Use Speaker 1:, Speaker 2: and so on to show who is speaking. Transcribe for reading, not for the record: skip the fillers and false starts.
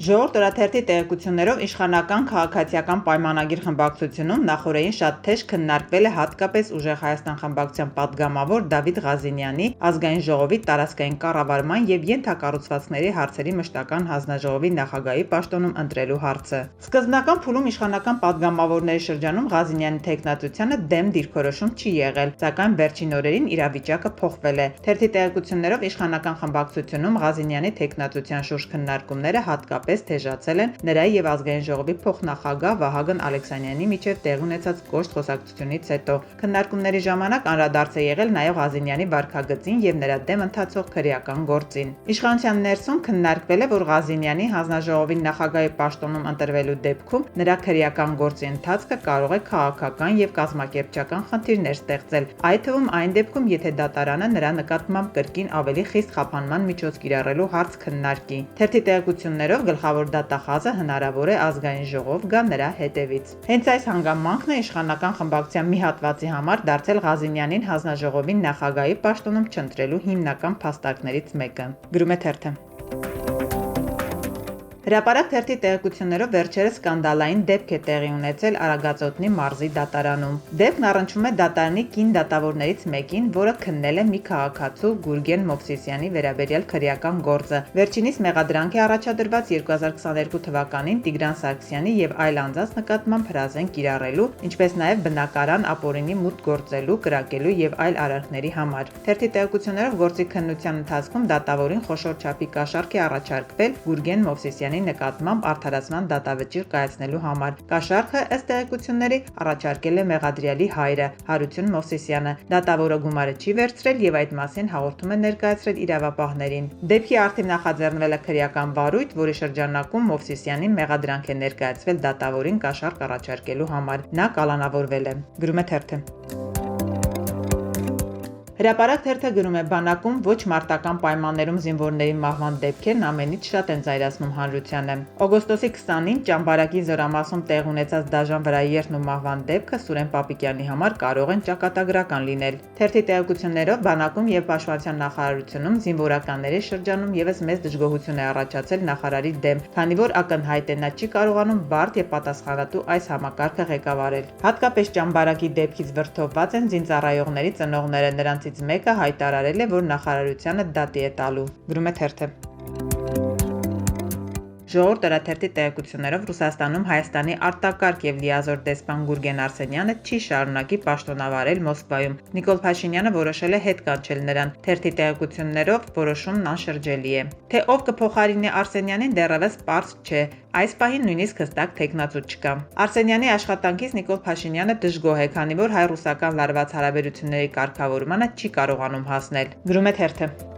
Speaker 1: Ժողովուրդ օրաթերթի տեղեկություններով իշխանական քաղաքացիական պայմանագիր խմբակցությունում նախօրեին շատ թեժ քննարկվել է հատկապես Ուժեղ Հայաստան խմբակցության պատգամավոր Դավիթ Ղազինյանի ազգային ժողովի տարածքային կառավարման և ենթակառուցվածքների հարցերի մշտական հանձնաժողովի նախագահի պաշտոնում ընտրելու հարցը։ Սկզբնական փուլում իշխանական պատգամավորների շրջանում Ղազինյանի թեկնածությանը դեմ դիրքորոշում չի եղել, սակայն վերջին օրերին իրավիճակը փոխվել է։ Թերթի տեղեկություններով իշխանական խմբակցությունում Ղազինյանի թեկնածության շուրջ քննարկումները հատկապես թեժացել են նրա և ազգային ժողովի փոխնախագահ Վահագն Ալեքսանյանի միջև տեղի ունեցած կոշտ խոսակցությունից հետո։ Քննարկումների ժամանակ անդրադարձ է եղել նաև Ղազինյանի վարքագծին և նրա դեմ ընթացող քրեական գործին։ Իշխանության ներսում քննարկվել է, որ Ղազինյանի հանձնաժողովի նախագահի պաշտոնում ընտրվելու դեպքում նրա քրեական գործի ընթացքը կարող է քաղաքական և կազմակերպչական խնդիրներ ստեղծել, այդ թվում այն դեպքում, եթե դատարանը նրա նկատմամբ կրկին ավելի խիստ խափանման միջոց կիրառելու հարց քննարկի։ Թերթի տեղեկություններով գլխավոր դատախազը հնարավոր է ազգային ժողով գա նրա հետևից։ Հենց այս հանգամանքն է իշխանական խմբակցության մի հատվածի համար դարձել Ղազինյանին հանձնաժողովի նախագահի պաշտոնում չընտրելու հիմնական փաստարկներից մեկը։ Գրում է թերթը։ Հրապարակ թերթի տեղեկություններով վերջերս սկանդալային դեպք է տեղի ունեցել Արագածոտնի մարզի դատարանում։ Դեպքն առնչվում է դատարանի կին դատավորներից մեկին, որը քննել է մի քաղաքացու Գուրգեն Մովսիսյանի վերաբերյալ քրեական գործը։ Վերջինիս մեղադրանք է առաջադրված 2022 թվականին Տիգրան Սարգսյանի և այլ անձանց նկատմամբ հրազեն կիրառելու, ինչպես նաև բնակարան ապօրինի մուտք գործելու, կրակելու և այլ արարքների համար։ Թերթի տեղեկություններով գործի քննության ընթացքում դատավորին խոշոր չափի կաշառք է առաջարկվել Գուրգեն Մովսիսյանի նկատմամբ արդարացման դատավճիռ կայացնելու համար։ Կաշառքը ըստ տեղեկությունների առաջարկել է մեղադրյալի հայրը Հարություն Մովսիսյանը։ Դատավորը գումարը չի վերցրել և այդ մասին հաղորդում է ներկայացրել իրավապահներին։ Դեպքի առթիվ նախաձեռնվել է քրեական վարույթ, որի շրջանակում Մովսիսյանին մեղադրանք է ներկայացվել դատավորին կաշառք առաջարկելու համար։ Նա կալանավորվել է։ Գրում է թերթը։ Հրապարակ թերթը գրում է. բանակում ոչ մարտական պայմաններում զինվորների մահվան դեպքերն ամենից շատ են զայրացնում հանրությանը։ Օգոստոսի 20-ին Ճամբարակի զորամասում տեղ ունեցած դաժան վրաերթն ու մահվան դեպքը Սուրեն Պապիկյանի համար կարող են ճակատագրական լինել։ Թերթի տեղեկություններով բանակում և պաշտպանության նախարարությունում զինվորականների շրջանում ևս մեծ դժգոհություն է առաջացել նախարարի դեմ, քանի որ ակնհայտ է նա չի կարողանում բարդ և պատասխանատու այս համակարգը ղեկավարել։ Հատկապես Ճամբարակի դեպքից վրդովված են զինծառայողների ծնողները, նրանցից մեկը հայտարարել է, որ նախարարությանը դատի է տալու։ Գրում է թերթը։ Ժողովուրդ օրաթերթի տեղեկություններով Ռուսաստանում Հայաստանի արտակարգ և լիազոր դեսպան Գուրգեն Արսենյանը չի շարունակի պաշտոնավարել Մոսկվայում։ Նիկոլ Փաշինյանը որոշել է հետ կանչել նրան։ Թերթի տեղեկություններով որոշումն անշրջելի է։ Թե ով կփոխարինի Արսենյանին դեռևս պարզ չէ։ Այս պահին նույնիսկ հստակ թեկնածու չկա։ Արսենյանի աշխատանքից Նիկոլ Փաշինյանը դժգոհ է, քանի որ հայ-ռուսական լարված հարաբերությունների կարգավորմանը չի կարողանում հասնել։ Գրում է թերթը։